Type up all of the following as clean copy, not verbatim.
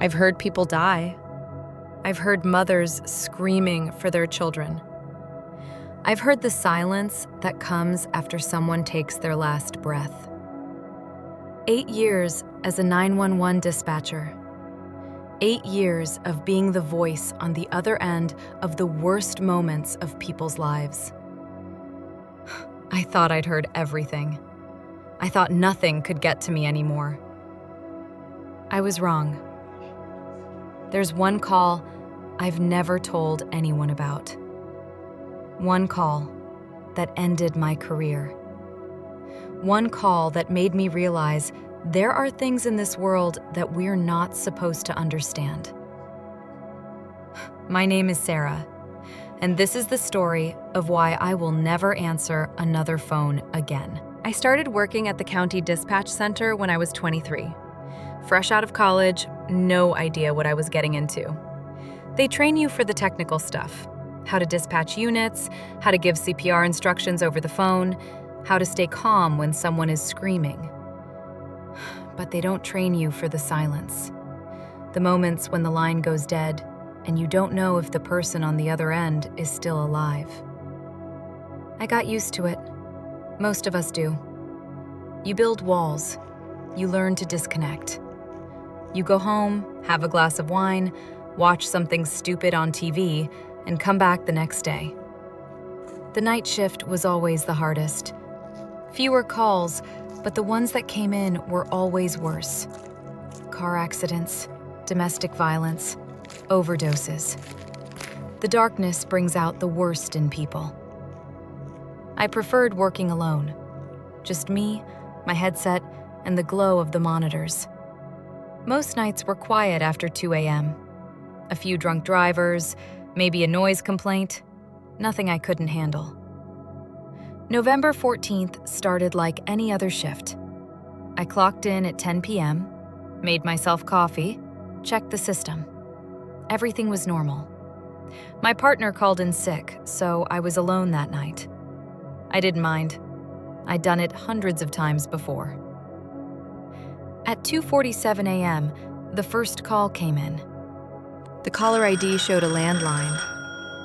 I've heard people die. I've heard mothers screaming for their children. I've heard the silence that comes after someone takes their last breath. 8 years as a 911 dispatcher. 8 years of being the voice on the other end of the worst moments of people's lives. I thought I'd heard everything. I thought nothing could get to me anymore. I was wrong. There's one call I've never told anyone about. One call that ended my career. One call that made me realize there are things in this world that we're not supposed to understand. My name is Sarah, and this is the story of why I will never answer another phone again. I started working at the county dispatch center when I was 23. Fresh out of college, no idea what I was getting into. They train you for the technical stuff: how to dispatch units, how to give CPR instructions over the phone, how to stay calm when someone is screaming. But they don't train you for the silence. The moments when the line goes dead and you don't know if the person on the other end is still alive. I got used to it. Most of us do. You build walls. You learn to disconnect. You go home, have a glass of wine, watch something stupid on TV, and come back the next day. The night shift was always the hardest. Fewer calls, but the ones that came in were always worse. Car accidents, domestic violence, overdoses. The darkness brings out the worst in people. I preferred working alone. Just me, my headset, and the glow of the monitors. Most nights were quiet after 2 a.m. A few drunk drivers, maybe a noise complaint, nothing I couldn't handle. November 14th started like any other shift. I clocked in at 10 p.m., made myself coffee, checked the system. Everything was normal. My partner called in sick, so I was alone that night. I didn't mind. I'd done it hundreds of times before. At 2:47 a.m., the first call came in. The caller ID showed a landline,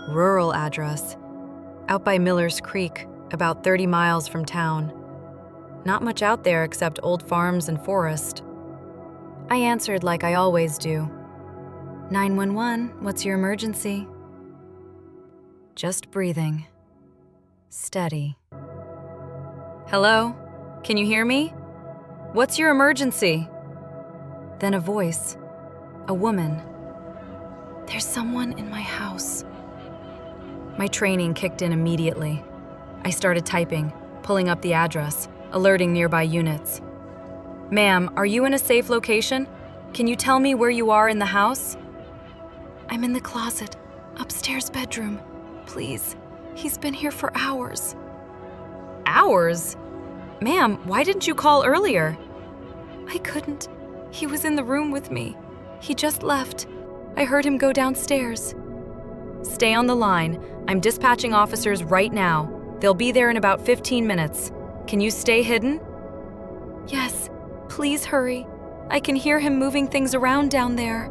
rural address, out by Miller's Creek, about 30 miles from town. Not much out there except old farms and forest. I answered like I always do. 911, what's your emergency? Just breathing. Steady. Hello? Can you hear me? What's your emergency? Then a voice. A woman. There's someone in my house. My training kicked in immediately. I started typing, pulling up the address, alerting nearby units. Ma'am, are you in a safe location? Can you tell me where you are in the house? I'm in the closet, upstairs bedroom. Please, he's been here for hours. Hours? Ma'am, why didn't you call earlier? I couldn't. He was in the room with me. He just left. I heard him go downstairs. Stay on the line. I'm dispatching officers right now. They'll be there in about 15 minutes. Can you stay hidden? Yes, please hurry. I can hear him moving things around down there.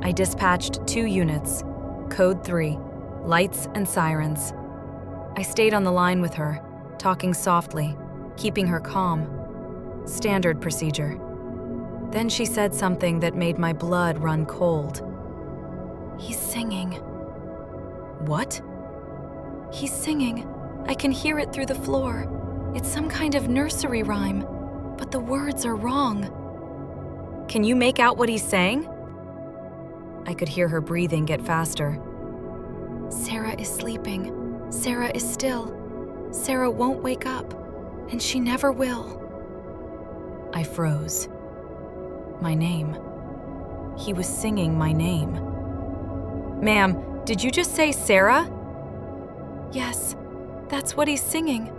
I dispatched 2 units, code 3, lights and sirens. I stayed on the line with her, talking softly, keeping her calm. Standard procedure. Then she said something that made my blood run cold. He's singing. What? He's singing. I can hear it through the floor. It's some kind of nursery rhyme, but the words are wrong. Can you make out what he's saying? I could hear her breathing get faster. Sarah is sleeping. Sarah is still. Sarah won't wake up, and she never will. I froze. My name. He was singing my name. Ma'am, did you just say Sarah? Yes, that's what he's singing,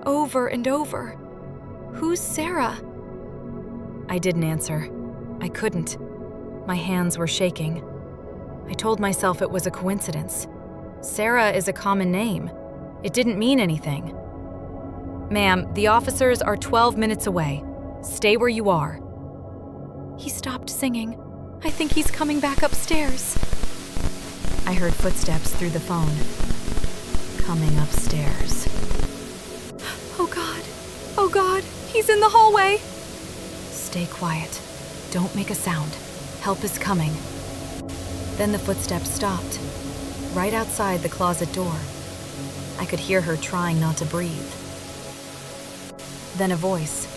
over and over. Who's Sarah? I didn't answer. I couldn't. My hands were shaking. I told myself it was a coincidence. Sarah is a common name. It didn't mean anything. Ma'am, the officers are 12 minutes away. Stay where you are. He stopped singing. I think he's coming back upstairs. I heard footsteps through the phone. Coming upstairs. Oh God. Oh God. He's in the hallway. Stay quiet. Don't make a sound. Help is coming. Then the footsteps stopped, right outside the closet door. I could hear her trying not to breathe. Then a voice,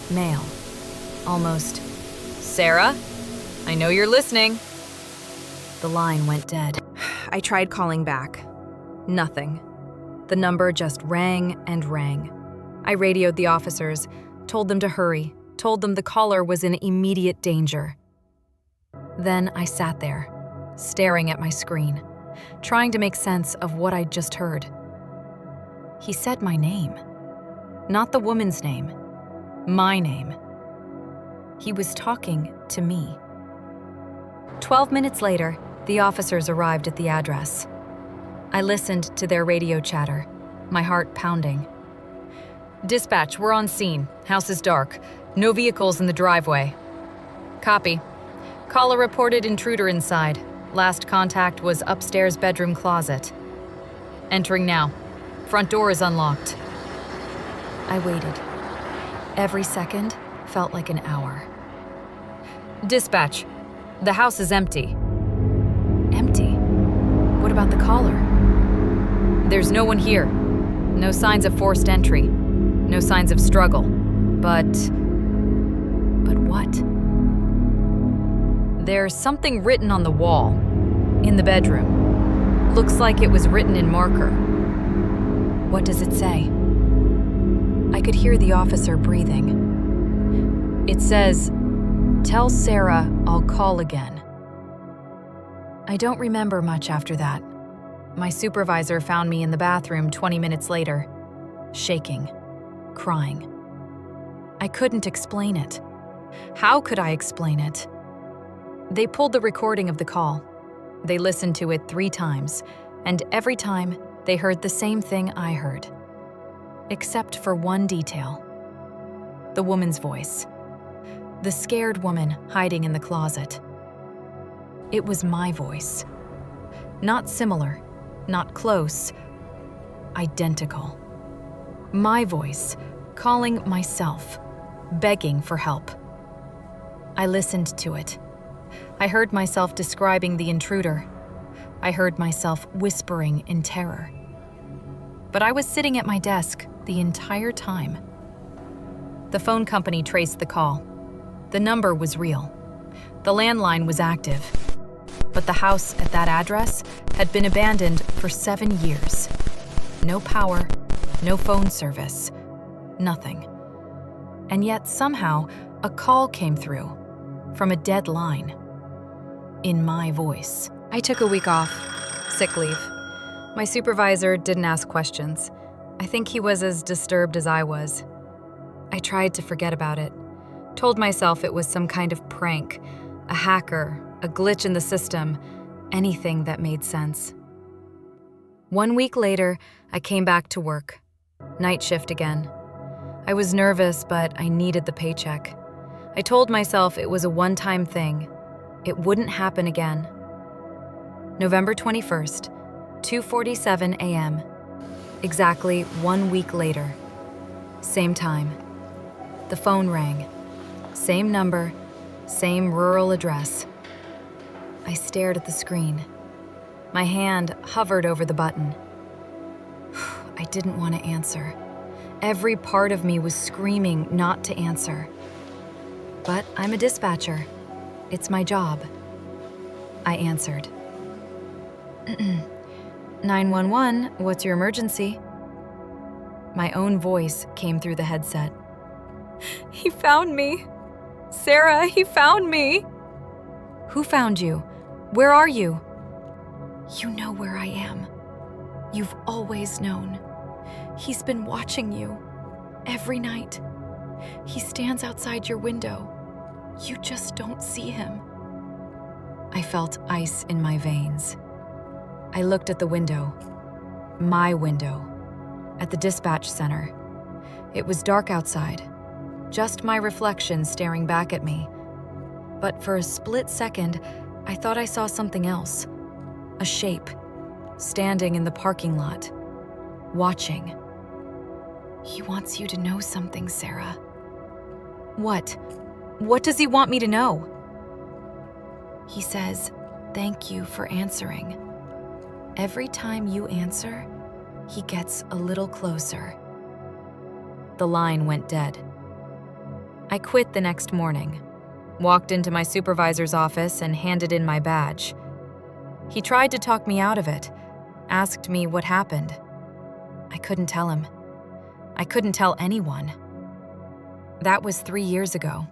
male, almost, "Sarah, I know you're listening." The line went dead. I tried calling back. Nothing. The number just rang and rang. I radioed the officers, told them to hurry, told them the caller was in immediate danger. Then I sat there, staring at my screen, trying to make sense of what I'd just heard. He said my name. Not the woman's name. My name. He was talking to me. 12 minutes later, the officers arrived at the address. I listened to their radio chatter, my heart pounding. "Dispatch, we're on scene. House is dark. No vehicles in the driveway." "Copy. Caller reported intruder inside. Last contact was upstairs bedroom closet. Entering now. Front door is unlocked." I waited. Every second felt like an hour. "Dispatch, the house is empty." Empty? What about the caller? "There's no one here. No signs of forced entry. No signs of struggle. But what? There's something written on the wall. In the bedroom. Looks like it was written in marker." "What does it say?" I could hear the officer breathing. "It says, 'Tell Sarah I'll call again.'" I don't remember much after that. My supervisor found me in the bathroom 20 minutes later, shaking, crying. I couldn't explain it. How could I explain it? They pulled the recording of the call. They listened to it 3 times, and every time they heard the same thing I heard. Except for one detail. The woman's voice. The scared woman hiding in the closet. It was my voice. Not similar, not close, identical. My voice, calling myself, begging for help. I listened to it. I heard myself describing the intruder. I heard myself whispering in terror. But I was sitting at my desk the entire time. The phone company traced the call. The number was real. The landline was active. But the house at that address had been abandoned for 7 years. No power, no phone service, nothing. And yet somehow a call came through from a dead line. In my voice. I took a week off, sick leave. My supervisor didn't ask questions. I think he was as disturbed as I was. I tried to forget about it. Told myself it was some kind of prank, a hacker, a glitch in the system, anything that made sense. 1 week later, I came back to work. Night shift again. I was nervous, but I needed the paycheck. I told myself it was a one-time thing. It wouldn't happen again. November 21st, 2:47 a.m. Exactly 1 week later. Same time. The phone rang. Same number, same rural address. I stared at the screen. My hand hovered over the button. I didn't want to answer. Every part of me was screaming not to answer. But I'm a dispatcher. It's my job. I answered. 911, what's your emergency? My own voice came through the headset. He found me. Sarah, he found me. Who found you? Where are you? You know where I am. You've always known. He's been watching you every night. He stands outside your window. You just don't see him. I felt ice in my veins. I looked at the window, my window, at the dispatch center. It was dark outside, just my reflection staring back at me. But for a split second, I thought I saw something else. A shape, standing in the parking lot, watching. He wants you to know something, Sarah. What? What does he want me to know? He says, "Thank you for answering. Every time you answer, he gets a little closer." The line went dead. I quit the next morning, walked into my supervisor's office and handed in my badge. He tried to talk me out of it, asked me what happened. I couldn't tell him. I couldn't tell anyone. That was 3 years ago.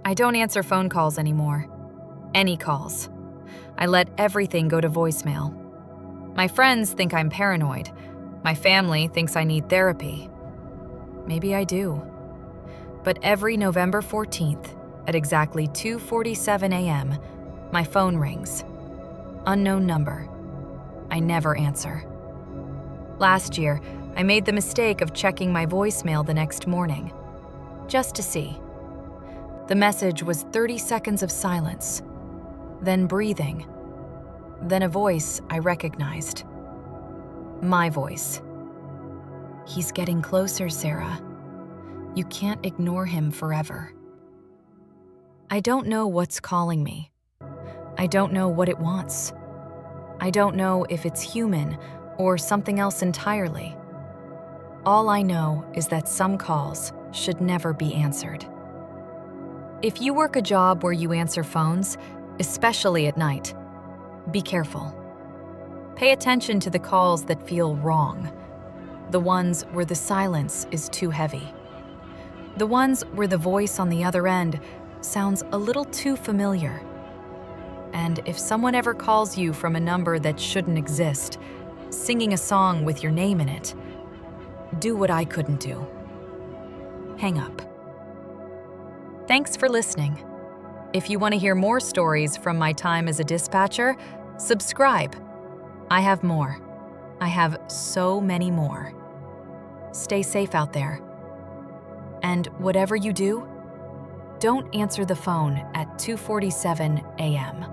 I don't answer phone calls anymore. Any calls. I let everything go to voicemail. My friends think I'm paranoid. My family thinks I need therapy. Maybe I do. But every November 14th, at exactly 2:47 a.m., my phone rings. Unknown number. I never answer. Last year, I made the mistake of checking my voicemail the next morning, just to see. The message was 30 seconds of silence, then breathing, then a voice I recognized. My voice. "He's getting closer, Sarah. You can't ignore him forever." I don't know what's calling me. I don't know what it wants. I don't know if it's human or something else entirely. All I know is that some calls should never be answered. If you work a job where you answer phones, especially at night, be careful. Pay attention to the calls that feel wrong, the ones where the silence is too heavy, the ones where the voice on the other end sounds a little too familiar. And if someone ever calls you from a number that shouldn't exist, singing a song with your name in it, do what I couldn't do. Hang up. Thanks for listening. If you want to hear more stories from my time as a dispatcher, subscribe. I have more. I have so many more. Stay safe out there. And whatever you do, don't answer the phone at 2:47 a.m.